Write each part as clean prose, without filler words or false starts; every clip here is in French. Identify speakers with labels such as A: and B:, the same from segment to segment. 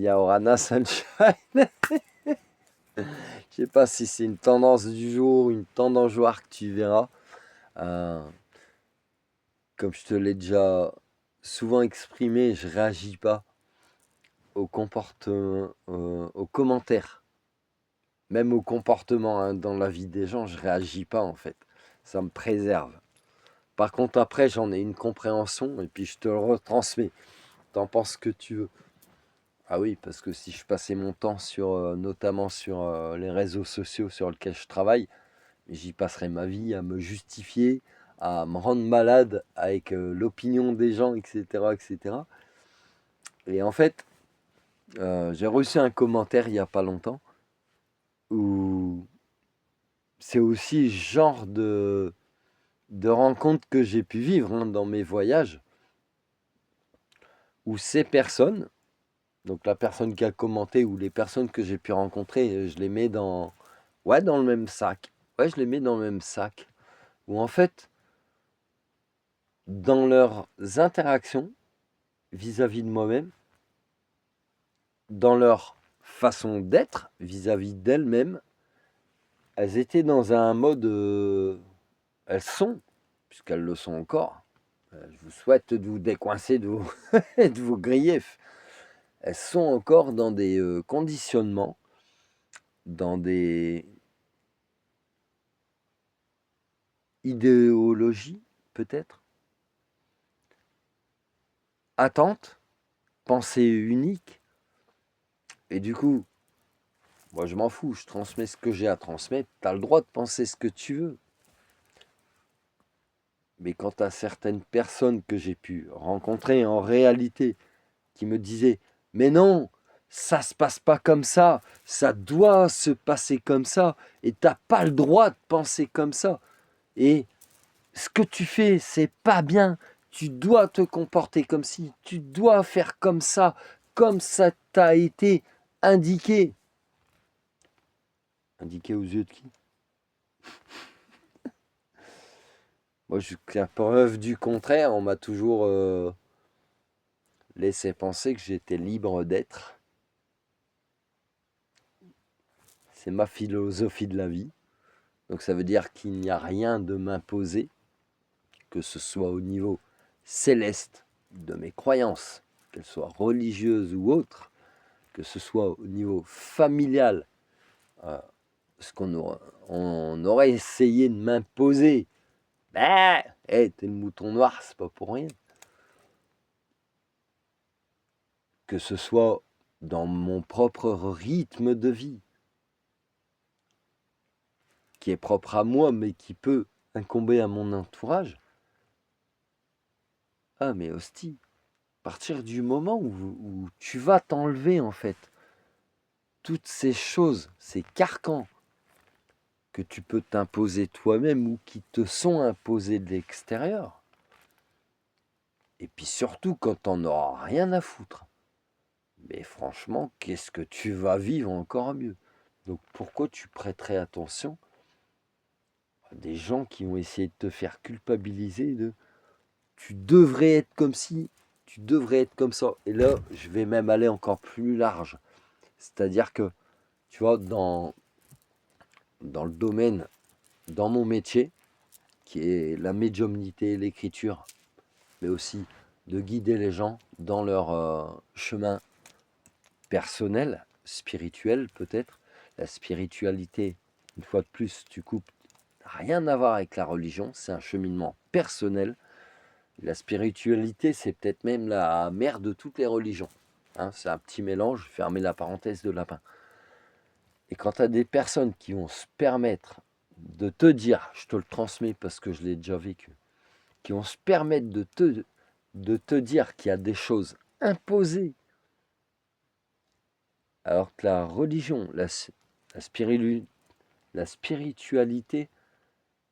A: Yaorana Sunshine. Je sais pas si c'est une tendance du jour, une tendance jour que tu verras. Euh, Comme je te l'ai déjà souvent exprimé, je réagis pas au comportement, aux commentaires, même au comportement hein, dans la vie des gens, je réagis pas en fait. Ça me préserve. Par contre, après, j'en ai une compréhension et puis je te le retransmets. T'en penses ce que tu veux. Ah oui, parce que si je passais mon temps sur, notamment sur les réseaux sociaux sur lesquels je travaille, j'y passerais ma vie à me justifier, à me rendre malade avec l'opinion des gens, etc., etc. Et en fait, j'ai reçu un commentaire il n'y a pas longtemps où c'est aussi ce genre de rencontres que j'ai pu vivre hein, dans mes voyages, où ces personnes, donc la personne qui a commenté ou les personnes que j'ai pu rencontrer, je les mets dans, ouais, dans le même sac. Ouais, je les mets dans le même sac. Où en fait, dans leurs interactions vis-à-vis de moi-même, dans leur façon d'être vis-à-vis d'elles-mêmes, elles étaient dans un mode... elles sont, puisqu'elles le sont encore. Je vous souhaite de vous décoincer de vos, de vos griefs. Elles sont encore dans des conditionnements, dans des idéologies, peut-être, attentes, pensées uniques. Et du coup, moi je m'en fous, je transmets ce que j'ai à transmettre. Tu as le droit de penser ce que tu veux. Mais quant à certaines personnes que j'ai pu rencontrer en réalité, qui me disaient « Mais non, ça se passe pas comme ça doit se passer comme ça, et t'as pas le droit de penser comme ça. Et ce que tu fais, c'est pas bien, tu dois te comporter comme ci, tu dois faire comme ça t'a été indiqué. » Indiqué aux yeux de qui? Moi, jusqu'à preuve du contraire, on m'a toujours laissé penser que j'étais libre d'être. C'est ma philosophie de la vie. Donc ça veut dire qu'il n'y a rien de m'imposer, que ce soit au niveau céleste de mes croyances, qu'elles soient religieuses ou autres, que ce soit au niveau familial, ce on aurait essayé de m'imposer. Ben, hey, t'es le mouton noir, c'est pas pour rien. Que ce soit dans mon propre rythme de vie, qui est propre à moi, mais qui peut incomber à mon entourage. Ah, mais hostie, à partir du moment où tu vas t'enlever, en fait, toutes ces choses, ces carcans que tu peux t'imposer toi-même ou qui te sont imposés de l'extérieur, et puis surtout quand t'en auras rien à foutre, mais franchement, qu'est-ce que tu vas vivre encore mieux? Donc pourquoi tu prêterais attention à des gens qui ont essayé de te faire culpabiliser de tu devrais être comme ci, tu devrais être comme ça. Et là, je vais même aller encore plus large. C'est-à-dire que, tu vois, dans le domaine, dans mon métier, qui est la médiumnité, l'écriture, mais aussi de guider les gens dans leur chemin personnel, spirituel peut-être. La spiritualité, une fois de plus, tu coupes, rien à voir avec la religion, c'est un cheminement personnel. La spiritualité, c'est peut-être même la mère de toutes les religions. Hein, c'est un petit mélange, fermez la parenthèse de lapin. Et quand tu as des personnes qui vont se permettre de te dire, je te le transmets parce que je l'ai déjà vécu, qui vont se permettre de te dire qu'il y a des choses imposées, alors que la religion, la spiritualité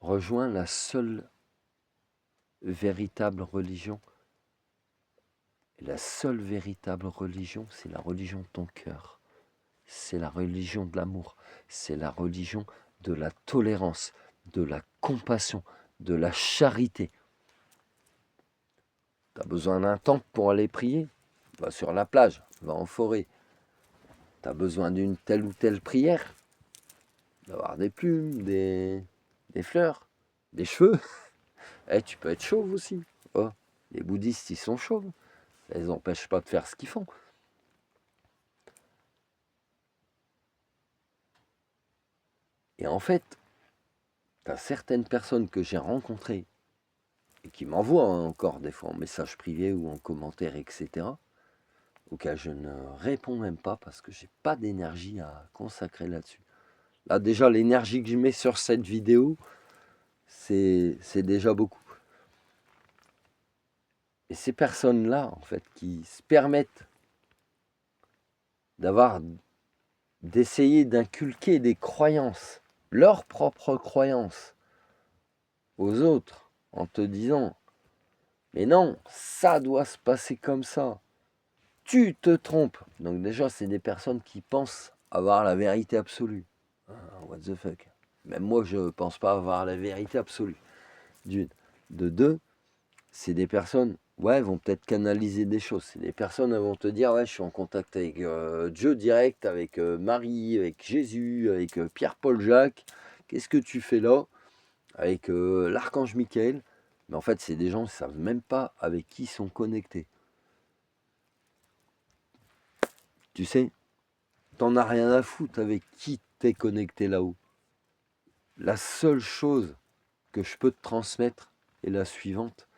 A: rejoint la seule véritable religion. Et la seule véritable religion, c'est la religion de ton cœur. C'est la religion de l'amour. C'est la religion de la tolérance, de la compassion, de la charité. Tu as besoin d'un temple pour aller prier? Va sur la plage, va en forêt. tu as besoin d'une telle ou telle prière, d'avoir des plumes, des fleurs, des cheveux. Eh, tu peux être chauve aussi. Oh, les bouddhistes, ils sont chauves. Ça les empêche pas de faire ce qu'ils font. Et en fait, tu as certaines personnes que j'ai rencontrées et qui m'envoient encore des fois en message privé ou en commentaire, etc., auxquels je ne réponds même pas parce que j'ai pas d'énergie à consacrer là-dessus. Là, déjà, l'énergie que je mets sur cette vidéo, c'est déjà beaucoup. Et ces personnes-là, en fait, qui se permettent d'essayer d'inculquer des croyances, leurs propres croyances, aux autres, en te disant, mais non, ça doit se passer comme ça. Tu te trompes. Donc déjà, c'est des personnes qui pensent avoir la vérité absolue. What the fuck. Même moi, je ne pense pas avoir la vérité absolue. D'une. De deux, c'est des personnes, ouais, vont peut-être canaliser des choses. C'est des personnes, elles vont te dire, ouais, je suis en contact avec Dieu direct, avec Marie, avec Jésus, avec Pierre-Paul Jacques. Qu'est-ce que tu fais là? Avec l'archange Michael. Mais en fait, c'est des gens qui ne savent même pas avec qui ils sont connectés. Tu sais, t'en as rien à foutre avec qui t'es connecté là-haut. La seule chose que je peux te transmettre est la suivante,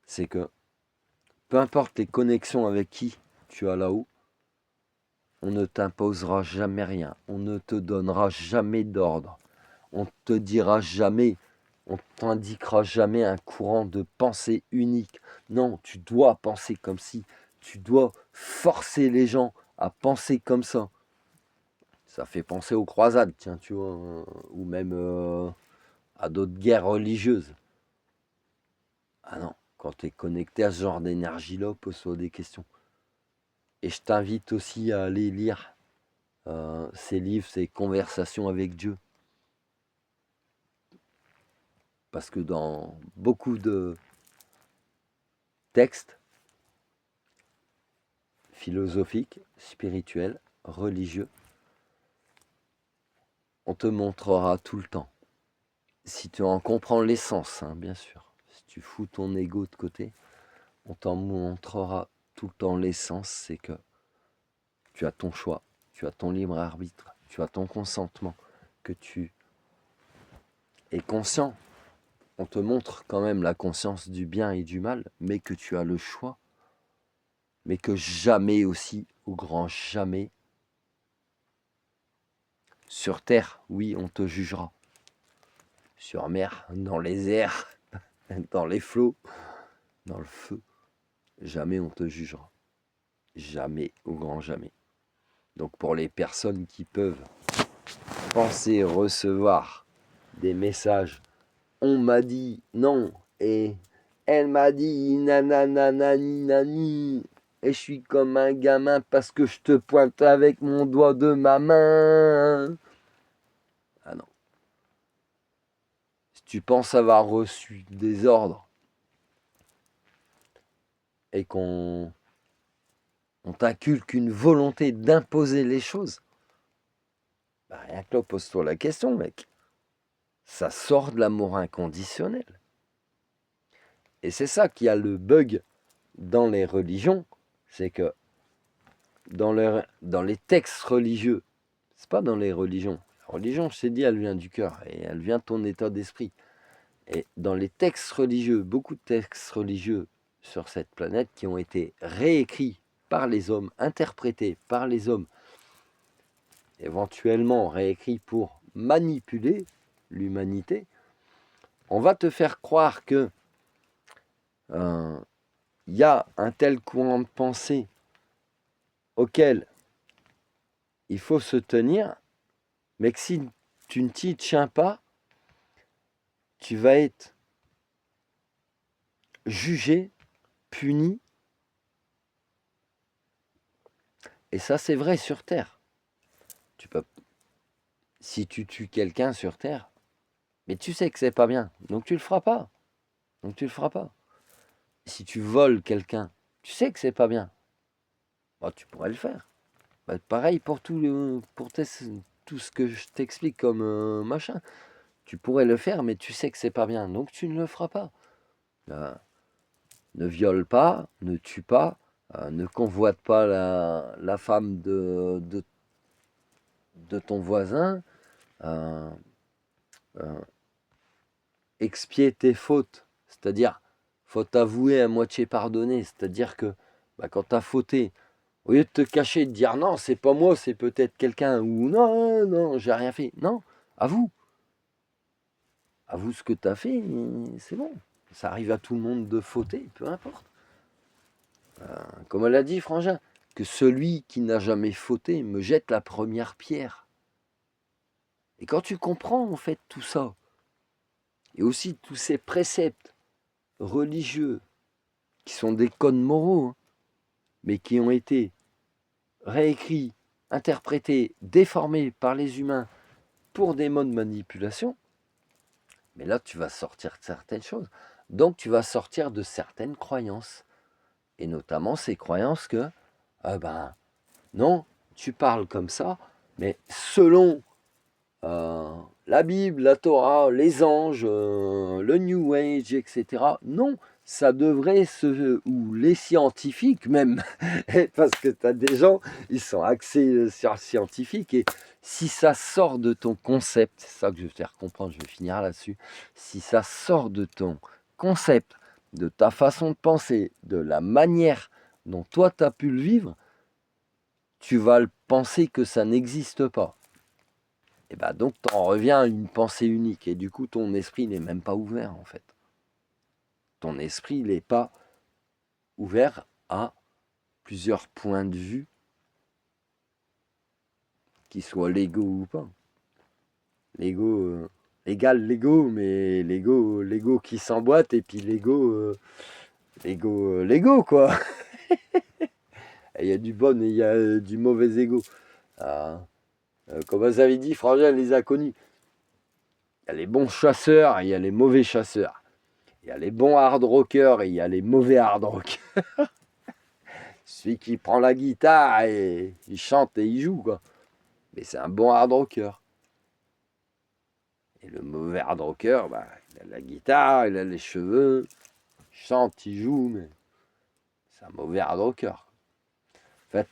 A: c'est que peu importe les connexions avec qui tu as là-haut, on ne t'imposera jamais rien, on ne te donnera jamais d'ordre, on te dira jamais, on t'indiquera jamais un courant de pensée unique. Non, tu dois penser comme si, tu dois forcer les gens à penser comme ça. Ça fait penser aux croisades, tiens, tu vois, ou même à d'autres guerres religieuses. Ah non, quand tu es connecté à ce genre d'énergie-là, pose-toi des questions. Et je t'invite aussi à aller lire ces livres, ces conversations avec Dieu. Parce que dans beaucoup de textes philosophiques, spirituels, religieux, on te montrera tout le temps. Si tu en comprends l'essence, hein, bien sûr. Si tu fous ton ego de côté, on t'en montrera tout le temps l'essence, c'est que tu as ton choix, tu as ton libre arbitre, tu as ton consentement, que tu es conscient. On te montre quand même la conscience du bien et du mal, mais que tu as le choix, mais que jamais aussi, au grand jamais, sur terre, oui, on te jugera. Sur mer, dans les airs, dans les flots, dans le feu, jamais on te jugera. Jamais, au grand jamais. Donc pour les personnes qui peuvent penser recevoir des messages, on m'a dit non, et elle m'a dit nananani nani, et je suis comme un gamin parce que je te pointe avec mon doigt de ma main. Ah non. Si tu penses avoir reçu des ordres et qu'on t'inculque une volonté d'imposer les choses, bah rien que là, pose-toi la question, mec. Ça sort de l'amour inconditionnel. Et c'est ça qui a le bug dans les religions, c'est que dans les textes religieux, c'est pas dans les religions. La religion, je t'ai dit, elle vient du cœur et elle vient de ton état d'esprit. Et dans les textes religieux, beaucoup de textes religieux sur cette planète qui ont été réécrits par les hommes, interprétés par les hommes, éventuellement réécrits pour manipuler l'humanité, on va te faire croire que y a un tel courant de pensée auquel il faut se tenir, mais que si tu ne t'y tiens pas, tu vas être jugé, puni. Et ça, c'est vrai sur Terre. Tu peux, si tu tues quelqu'un sur Terre, mais tu sais que c'est pas bien, donc tu le feras pas. Donc tu le feras pas. Si tu voles quelqu'un, tu sais que c'est pas bien, bah, tu pourrais le faire. Bah, pareil pour tout ce que je t'explique comme machin. Tu pourrais le faire, mais tu sais que c'est pas bien, donc tu ne le feras pas. Euh, Ne viole pas, ne tue pas, ne convoite pas la femme de ton voisin. euh, euh, Expier tes fautes, c'est-à-dire faute avouée à moitié pardonnée, c'est-à-dire que bah, quand tu as fauté, au lieu de te cacher et de dire non, c'est pas moi, c'est peut-être quelqu'un, ou non, non, j'ai rien fait, non, avoue, avoue ce que tu as fait, c'est bon. Ça arrive à tout le monde de fauter, peu importe. Comme l'a dit Frangin, que celui qui n'a jamais fauté me jette la première pierre. Et quand tu comprends en fait tout ça, et aussi tous ces préceptes religieux, qui sont des codes moraux, hein, mais qui ont été réécrits, interprétés, déformés par les humains pour des modes de manipulation, mais là tu vas sortir de certaines choses. Donc tu vas sortir de certaines croyances. Et notamment ces croyances que, ben non, tu parles comme ça, mais selon la Bible, la Torah, les anges, le New Age, etc. Non, ça devrait ou les scientifiques même, parce que tu as des gens, ils sont axés sur le scientifique, et si ça sort de ton concept, c'est ça que je vais faire comprendre, je vais finir là-dessus, si ça sort de ton concept, de ta façon de penser, de la manière dont toi tu as pu le vivre, tu vas penser que ça n'existe pas. Et bah donc tu en reviens à une pensée unique, et du coup ton esprit n'est même pas ouvert en fait. Ton esprit n'est pas ouvert à plusieurs points de vue, qu'ils soient légaux ou pas. L'ego égale l'ego, mais l'ego qui s'emboîte, et puis l'ego quoi. Il y a du bon et il y a du mauvais ego. Comme vous avez dit, Frangin les a connus. Il y a les bons chasseurs et il y a les mauvais chasseurs. Il y a les bons hard rockers et il y a les mauvais hard rockers. Celui qui prend la guitare et il chante et il joue, quoi. Mais c'est un bon hard rocker. Et le mauvais hard rocker, bah, il a la guitare, il a les cheveux, il chante, il joue, mais c'est un mauvais hard rocker. En fait,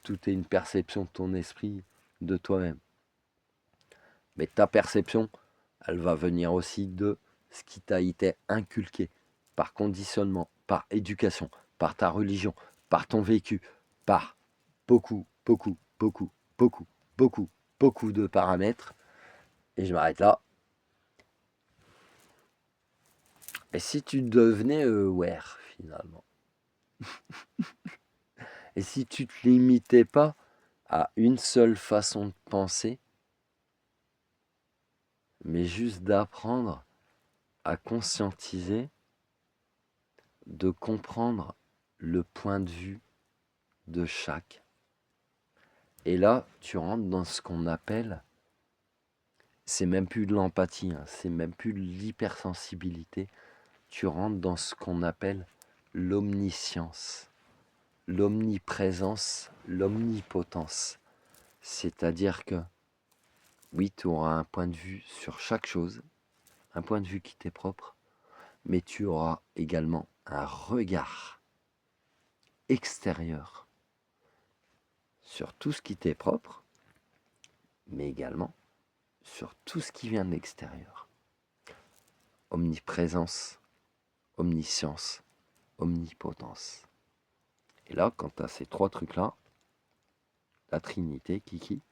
A: tout est une perception de ton esprit, de toi-même. Mais ta perception, elle va venir aussi de ce qui t'a été inculqué par conditionnement, par éducation, par ta religion, par ton vécu, par beaucoup, beaucoup, beaucoup, beaucoup, beaucoup, beaucoup de paramètres. Et je m'arrête là. Et si tu devenais aware finalement? Et si tu te limitais pas à une seule façon de penser, mais juste d'apprendre à conscientiser, de comprendre le point de vue de chaque. Et là, tu rentres dans ce qu'on appelle, c'est même plus de l'empathie, hein, c'est même plus de l'hypersensibilité, tu rentres dans ce qu'on appelle l'omniscience, l'omniprésence, l'omnipotence. C'est-à-dire que, oui, tu auras un point de vue sur chaque chose, un point de vue qui t'est propre, mais tu auras également un regard extérieur sur tout ce qui t'est propre, mais également sur tout ce qui vient de l'extérieur. Omniprésence, omniscience, omnipotence. Et là, quand tu as ces trois trucs-là, la Trinité, Kiki,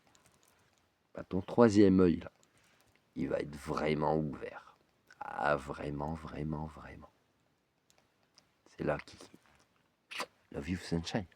A: bah ton troisième œil, là, il va être vraiment ouvert. Ah, vraiment, vraiment, vraiment. C'est là, Kiki. Love you, sunshine.